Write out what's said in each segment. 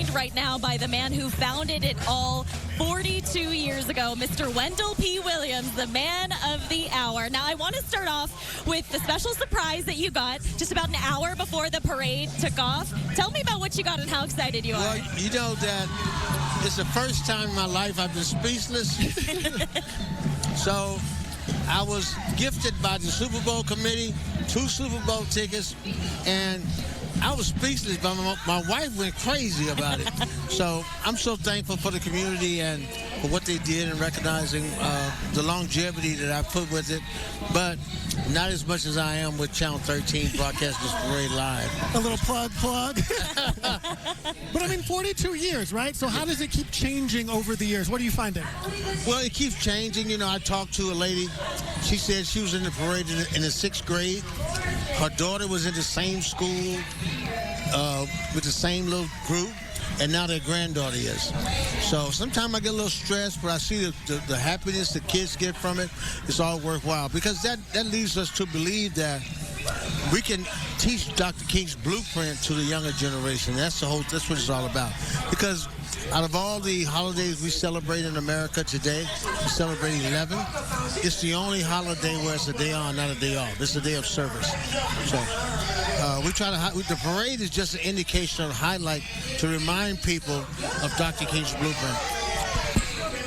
joined right now by the man who founded it all 42 years ago, Mr. Wendell P. Williams, the man of the hour. Now, I want to start off with the special surprise that you got just about an hour before the parade took off. Tell me about what you got and how excited you are. Well, you know that it's the first time in my life I've been speechless. So I was gifted by the Super Bowl committee 2 Super Bowl tickets, and I was speechless, but my wife went crazy about it. So I'm so thankful for the community and for what they did in recognizing the longevity that I put with it, but not as much as I am with Channel 13 broadcasting this parade live. A little plug. But I mean, 42 years, right? So how does it keep changing over the years? What are you finding? Well, it keeps changing. You know, I talked to a lady. She said she was in the parade in the 6th grade. Her daughter was in the same school with the same little group, and now their granddaughter is. So sometimes I get a little stressed, but I see the happiness the kids get from it. It's all worthwhile, because that leads us to believe that we can teach Dr. King's blueprint to the younger generation. That's what it's all about. Because out of all the holidays we celebrate in America today, we celebrate 11. It's the only holiday where it's a day on, not a day off. It's a day of service. So we try to. The parade is just an indication of highlight to remind people of Dr. King's blueprint.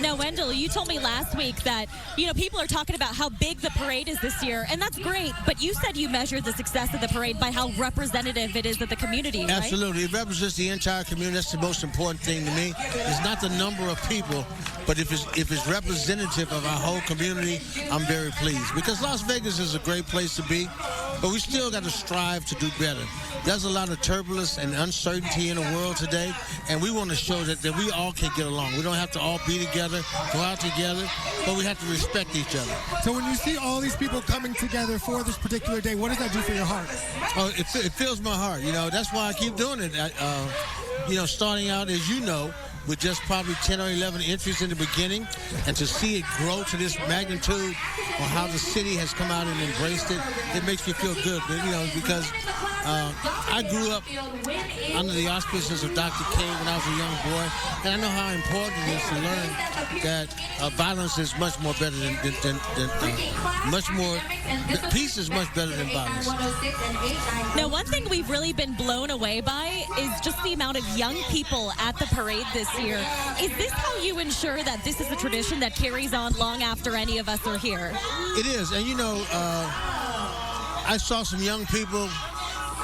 Now, Wendell, you told me last week that, you know, people are talking about how big the parade is this year, and that's great, but you said you measured the success of the parade by how representative it is of the community, right? Absolutely. It represents the entire community. That's the most important thing to me. It's not the number of people, but if it's representative of our whole community, I'm very pleased. Because Las Vegas is a great place to be, but we still got to strive to do better. There's a lot of turbulence and uncertainty in the world today, and we want to show that we all can get along. We don't have to all be together, go out together, but we have to respect each other. So when you see all these people coming together for this particular day, what does that do for your heart? Oh, it fills my heart. You know, that's why I keep doing it. You know, starting out, as you know, with just probably 10 or 11 entries in the beginning, and to see it grow to this magnitude on how the city has come out and embraced it, it makes me feel good. But, you know, because I grew up under the auspices of Dr. King when I was a young boy, and I know how important it is to learn that violence is much more better than peace is much better than violence. Now, one thing we've really been blown away by is just the amount of young people at the parade this year. Is this how you ensure that this is a tradition that carries on long after any of us are here? It is, and you know, I saw some young people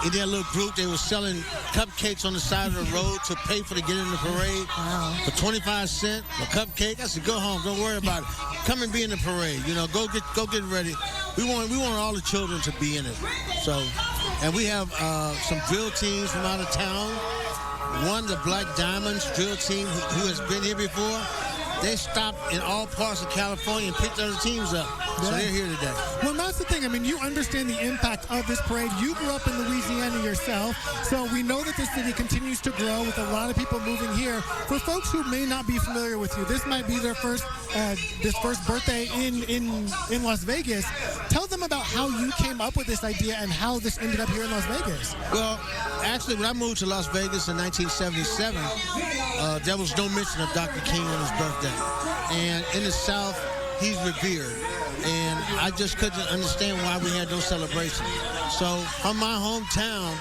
in their little group. They were selling cupcakes on the side of the road to pay for to get in the parade. Wow. For 25 cents a cupcake. I said, go home, don't worry about it. Come and be in the parade. You know, go get ready. We want all the children to be in it. So, and we have some drill teams from out of town. One, the Black Diamonds drill team, who has been here before. They stopped in all parts of California and picked other teams up. So they're here today. Well, that's the thing. I mean, you understand the impact of this parade. You grew up in Louisiana yourself, so we know that the city continues to grow with a lot of people moving here. For folks who may not be familiar with you, this might be their first birthday in Las Vegas. Tell them about how you came up with this idea and how this ended up here in Las Vegas. Well, actually, when I moved to Las Vegas in 1977, there was no mention of Dr. King on his birthday. And in the South, he's revered. And I just couldn't understand why we had no celebration. So from my hometown,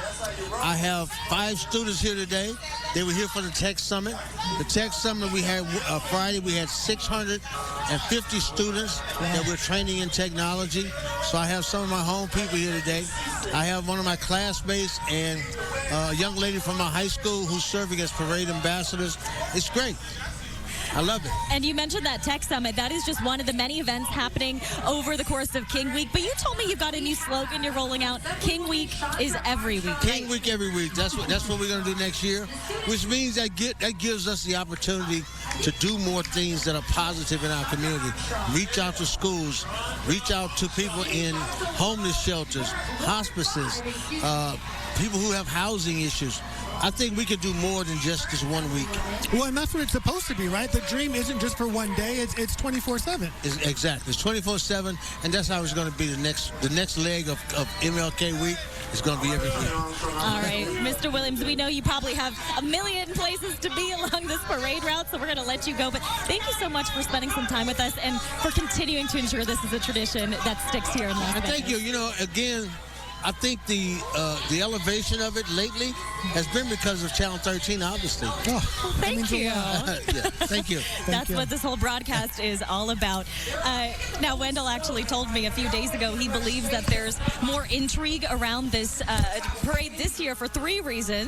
I have 5 students here today. They were here for the Tech Summit. The Tech Summit we had Friday, we had 650 students that we're training in technology. So I have some of my home people here today. I have one of my classmates and a young lady from my high school who's serving as parade ambassadors. It's great. I love it. And you mentioned that Tech Summit. That is just one of the many events happening over the course of King Week. But you told me you've got a new slogan you're rolling out. King Week is every week. King Week every week. That's what we're going to do next year, which means that gives us the opportunity to do more things that are positive in our community. Reach out to schools. Reach out to people in homeless shelters, hospices, people who have housing issues. I think we could do more than just this 1 week. Well, and that's what it's supposed to be, right? The dream isn't just for one day; it's 24/7. Exactly, it's 24/7, and that's how it's going to be the next leg of MLK week. It's going to be every week. All right, Mr. Williams, we know you probably have a million places to be along this parade route, so we're going to let you go. But thank you so much for spending some time with us and for continuing to ensure this is a tradition that sticks here in Las Vegas. Thank you. You know, again, I think the elevation of it lately has been because of Channel 13, obviously. Oh, Thank you. Yeah, thank you. That's what this whole broadcast is all about. Now, Wendell actually told me a few days ago he believes that there's more intrigue around this parade this year for 3 reasons.